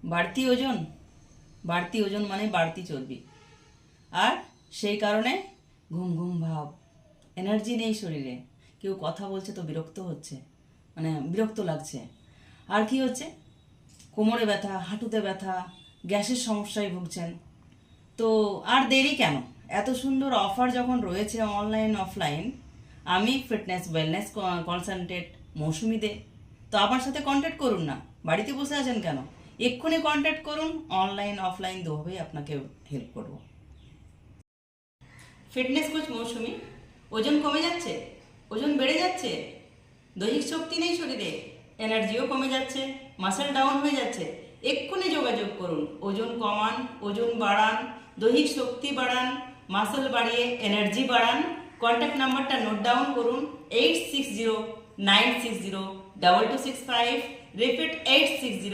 বাড়তি ওজন, বাড়তি ওজন মানে বাড়তি চর্বি। আর সেই কারণে ঘুম ঘুম ভাব, এনার্জি নেই শরীরে। কেউ কথা বলছে তো বিরক্ত হচ্ছে, মানে বিরক্ত লাগছে। আর কি হচ্ছে, কোমরে ব্যথা, হাঁটুতে ব্যথা, গ্যাসের সমস্যায় ভুগছেন। তো আর দেরি কেন? এত সুন্দর অফার যখন রয়েছে অনলাইন অফলাইন, আমি ফিটনেস ওয়েলনেস কনসালটেন্ট মৌসুমি দে। তো আমার সাথে কন্ট্যাক্ট করুন না, বাড়িতে বসে আছেন কেন? এক্ষুনি কন্ট্যাক্ট করুন, অনলাইন অফলাইন দুভাবেই আপনাকে হেল্প করব। ফিটনেস কোচ মৌসুমি। ওজন কমে যাচ্ছে, ওজন বেড়ে যাচ্ছে, দৈহিক শক্তি নেই শরীরে, এনার্জিও কমে যাচ্ছে, মাসেল ডাউন হয়ে যাচ্ছে, এক্ষুনি যোগাযোগ করুন। ওজন কমান, ওজন বাড়ান, দৈহিক শক্তি বাড়ান, মাসেল বাড়িয়ে এনার্জি বাড়ান। কন্ট্যাক্ট নাম্বারটা নোট ডাউন করুন, 8609602265, রিপিট 860960